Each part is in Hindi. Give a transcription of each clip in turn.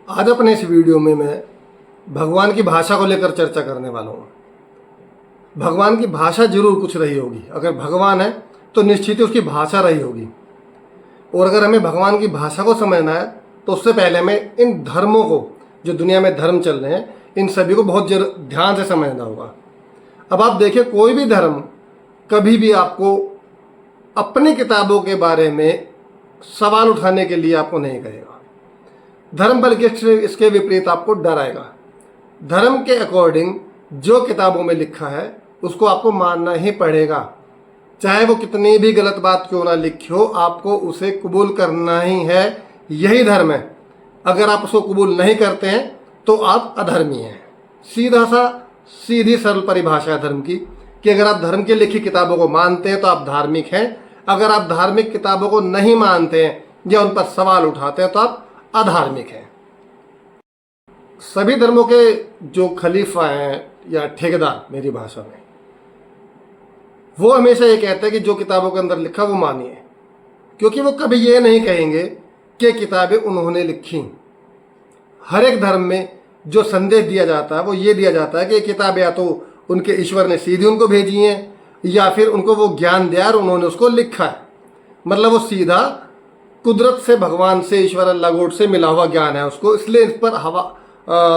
आज अपने इस वीडियो में मैं भगवान की भाषा को लेकर चर्चा करने वाला हूँ। भगवान की भाषा जरूर कुछ रही होगी। अगर भगवान है तो निश्चित ही उसकी भाषा रही होगी। और अगर हमें भगवान की भाषा को समझना है तो उससे पहले हमें इन धर्मों को, जो दुनिया में धर्म चल रहे हैं, इन सभी को बहुत ध्यान से समझना होगा। अब आप देखिए, कोई भी धर्म कभी भी आपको अपनी किताबों के बारे में सवाल उठाने के लिए आपको नहीं कहेगा। धर्म बल्कि इसके विपरीत आपको डराएगा। धर्म के अकॉर्डिंग जो किताबों में लिखा है उसको आपको मानना ही पड़ेगा, चाहे वो कितनी भी गलत बात क्यों ना लिखी हो, आपको उसे कबूल करना ही है। यही धर्म है। अगर आप उसको कबूल नहीं करते हैं तो आप अधर्मी हैं। सीधी सरल परिभाषा है धर्म की कि अगर आप धर्म की लिखी किताबों को मानते हैं तो आप धार्मिक हैं। अगर आप धार्मिक किताबों को नहीं मानते हैं या उन पर सवाल उठाते हैं तो आप अधार्मिक हैं। सभी धर्मों के जो खलीफा हैं या ठेकेदार, मेरी भाषा में, वो हमेशा ये कहते हैं कि जो किताबों के अंदर लिखा वो मानिए, क्योंकि वो कभी ये नहीं कहेंगे कि किताबें उन्होंने लिखी। हर एक धर्म में जो संदेश दिया जाता है वो ये दिया जाता है कि किताबें या तो उनके ईश्वर ने सीधी उनको भेजी हैं या फिर उनको वो ज्ञान दिया और उन्होंने उसको लिखा है। मतलब वो सीधा कुदरत से, भगवान से, ईश्वर अल्लाह गोड से मिला हुआ ज्ञान है उसको, इसलिए इस पर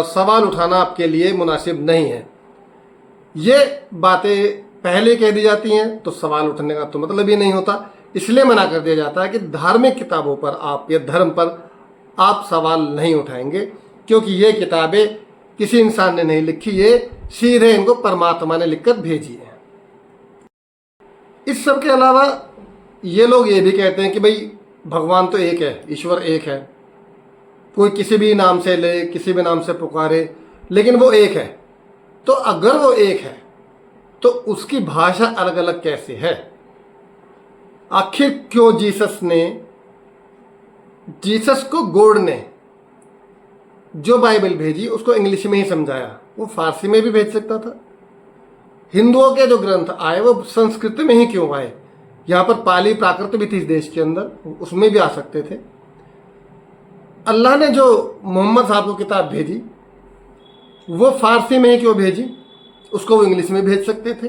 सवाल उठाना आपके लिए मुनासिब नहीं है। ये बातें पहले कह दी जाती हैं तो सवाल उठने का तो मतलब ही नहीं होता। इसलिए मना कर दिया जाता है कि धार्मिक किताबों पर आप या धर्म पर आप सवाल नहीं उठाएंगे, क्योंकि ये किताबें किसी इंसान ने नहीं लिखी, ये सीधे इनको परमात्मा ने लिखकर भेजी है। इस सब के अलावा ये लोग ये भी कहते हैं कि भाई भगवान तो एक है, ईश्वर एक है, कोई किसी भी नाम से ले, किसी भी नाम से पुकारे, लेकिन वो एक है। तो अगर वो एक है तो उसकी भाषा अलग अलग कैसे है? आखिर क्यों जीसस को गॉड ने जो बाइबल भेजी उसको इंग्लिश में ही समझाया? वो फारसी में भी भेज सकता था। हिंदुओं के जो ग्रंथ आए वो संस्कृत में ही क्यों आए? यहाँ पर पाली प्राकृत भी थी इस देश के अंदर, उसमें भी आ सकते थे। अल्लाह ने जो मोहम्मद साहब को किताब भेजी वो फारसी में ही क्यों भेजी? उसको वो इंग्लिश में भेज सकते थे।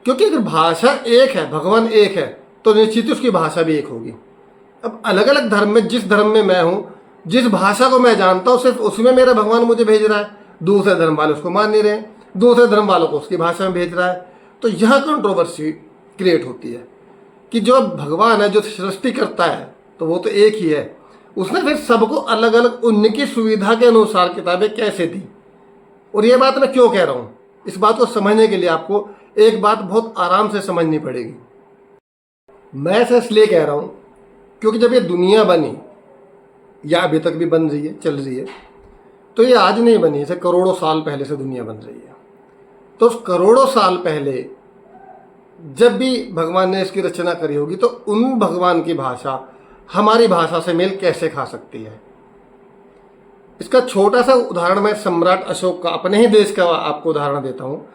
क्योंकि अगर भाषा एक है, भगवान एक है, तो निश्चित उसकी भाषा भी एक होगी। अब अलग अलग धर्म में, जिस धर्म में मैं हूँ, जिस भाषा को मैं जानता हूँ, सिर्फ उसमें मेरा भगवान मुझे भेज रहा है। दूसरे धर्म वाले उसको मान नहीं रहे, दूसरे धर्म वालों को उसकी भाषा में भेज रहा है। तो यह कंट्रोवर्सी क्रिएट होती है कि जो भगवान है, जो सृष्टि करता है, तो वो तो एक ही है। उसने फिर सबको अलग अलग उनकी सुविधा के अनुसार किताबें कैसे दी? और ये बात मैं क्यों कह रहा हूँ? इस बात को समझने के लिए आपको एक बात बहुत आराम से समझनी पड़ेगी। मैं ऐसा इसलिए कह रहा हूँ क्योंकि जब ये दुनिया बनी, या अभी तक भी बन रही है, चल रही है, तो ये आज नहीं बनी, इसे करोड़ों साल पहले से दुनिया बन रही है। तो उस करोड़ों साल पहले जब भी भगवान ने इसकी रचना करी होगी तो उन भगवान की भाषा हमारी भाषा से मेल कैसे खा सकती है? इसका छोटा सा उदाहरण मैं सम्राट अशोक का, अपने ही देश का आपको उदाहरण देता हूँ।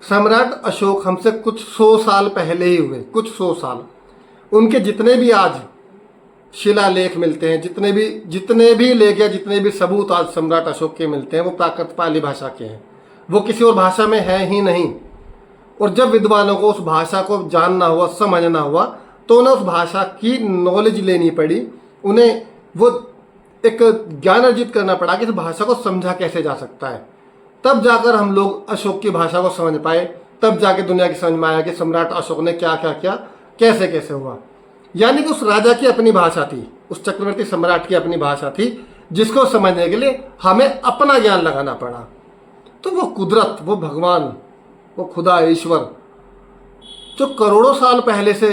सम्राट अशोक हमसे कुछ 100 साल पहले ही हुए, कुछ 100 साल। उनके जितने भी आज शिलालेख मिलते हैं, जितने भी लेख या जितने भी सबूत आज सम्राट अशोक के मिलते हैं, वो प्राकृत पाली भाषा के हैं। वो किसी और भाषा में है ही नहीं। और जब विद्वानों को उस भाषा को जानना हुआ, समझना हुआ, तो उन्हें उस भाषा की नॉलेज लेनी पड़ी। उन्हें वो एक ज्ञान अर्जित करना पड़ा कि इस भाषा को समझा कैसे जा सकता है। तब जाकर हम लोग अशोक की भाषा को समझ पाए। तब जाके दुनिया की समझ में आया कि सम्राट अशोक ने क्या क्या किया, कैसे कैसे हुआ। यानी कि उस राजा की अपनी भाषा थी, उस चक्रवर्ती सम्राट की अपनी भाषा थी, जिसको समझने के लिए हमें अपना ज्ञान लगाना पड़ा। तो वो कुदरत, वो भगवान, वो खुदा, ईश्वर, जो करोड़ों साल पहले से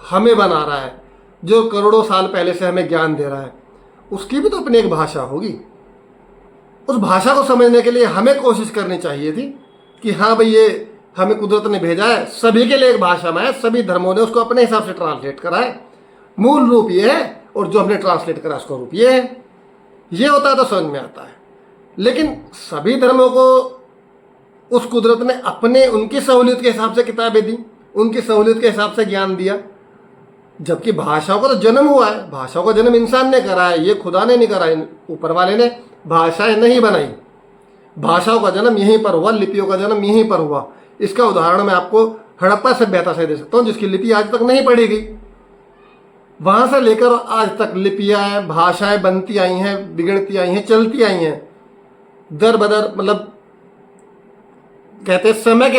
हमें बना रहा है, जो करोड़ों साल पहले से हमें ज्ञान दे रहा है, उसकी भी तो अपनी एक भाषा होगी। उस भाषा को समझने के लिए हमें कोशिश करनी चाहिए थी कि हाँ भाई, ये हमें कुदरत ने भेजा है, सभी के लिए एक भाषा में है, सभी धर्मों ने उसको अपने हिसाब से ट्रांसलेट करा है। मूल रूप ये है और जो हमने ट्रांसलेट करा उसका रूप ये है। ये होता है तो समझ में आता है। लेकिन सभी धर्मों को उस कुदरत ने अपने, उनकी सहूलियत के हिसाब से किताबें दी, उनकी सहूलियत के हिसाब से ज्ञान दिया। जबकि भाषाओं का तो जन्म हुआ है, भाषाओं का जन्म इंसान ने करा है, ये खुदा ने नहीं करा है, ऊपर वाले ने भाषाएं नहीं बनाई। भाषाओं का जन्म यहीं पर हुआ, लिपियों का जन्म यहीं पर हुआ। इसका उदाहरण मैं आपको हड़प्पा सभ्यता से दे सकता हूँ, जिसकी लिपि आज तक नहीं पढ़ी गई। वहां से लेकर आज तक लिपियां, भाषाएं बनती आई हैं, बिगड़ती आई हैं, चलती आई हैं, दर बदर, मतलब कहते हैं समय के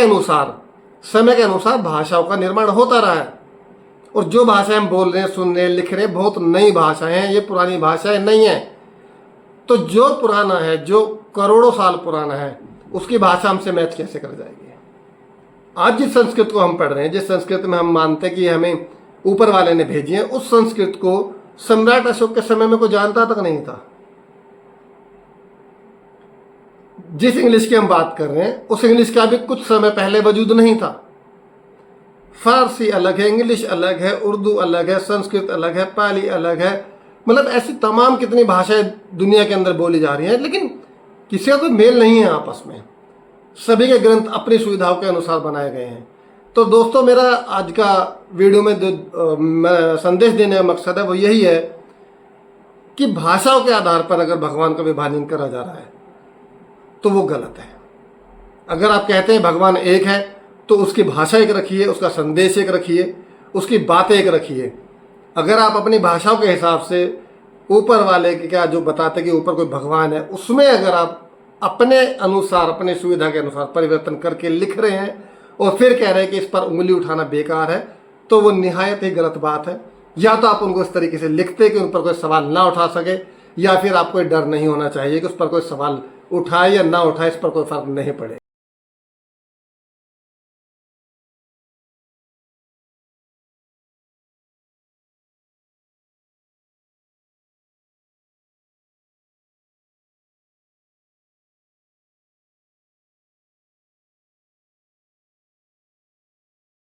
अनुसार भाषाओं का निर्माण होता रहा है। और जो भाषाएं हम बोल रहे हैं, सुन रहे हैं, लिख रहे हैं, बहुत नई भाषाएं हैं, ये पुरानी भाषाएं नहीं है। तो जो पुराना है, जो करोड़ों साल पुराना है, उसकी भाषा हमसे मैच कैसे कर जाएगी? आज जिस संस्कृत को हम पढ़ रहे हैं, जिस संस्कृत में हम मानते हैं कि हमें ऊपर वाले ने भेजी है, उस संस्कृत को सम्राट अशोक के समय में कोई जानता तक नहीं था। जिस इंग्लिश की हम बात कर रहे हैं, उस इंग्लिश का भी कुछ समय पहले वजूद नहीं था। फारसी अलग है, इंग्लिश अलग है, उर्दू अलग है, संस्कृत अलग है, पाली अलग है, मतलब ऐसी तमाम कितनी भाषाएं दुनिया के अंदर बोली जा रही हैं, लेकिन किसी का कोई मेल नहीं है आपस में। सभी के ग्रंथ अपनी सुविधाओं के अनुसार बनाए गए हैं। तो दोस्तों, मेरा आज का वीडियो में जो संदेश देने का मकसद है वो यही है कि भाषाओं के आधार पर अगर भगवान का विभाजन करा जा रहा है तो वो गलत है। अगर आप कहते हैं भगवान एक है, तो उसकी भाषा एक रखिए, उसका संदेश एक रखिए, उसकी बातें एक रखिए। अगर आप अपनी भाषाओं के हिसाब से ऊपर वाले के क्या जो बताते कि ऊपर कोई भगवान है, उसमें अगर आप अपने अनुसार, अपनी सुविधा के अनुसार परिवर्तन करके लिख रहे हैं और फिर कह रहे हैं कि इस पर उंगली उठाना बेकार है, तो वो निहायत ही गलत बात है। या तो आप उनको इस तरीके से लिखते कि उन पर कोई सवाल ना उठा सके, या फिर आपको डर नहीं होना चाहिए कि उस पर कोई सवाल उठाए या ना उठाए, इस पर कोई फर्क नहीं पड़े।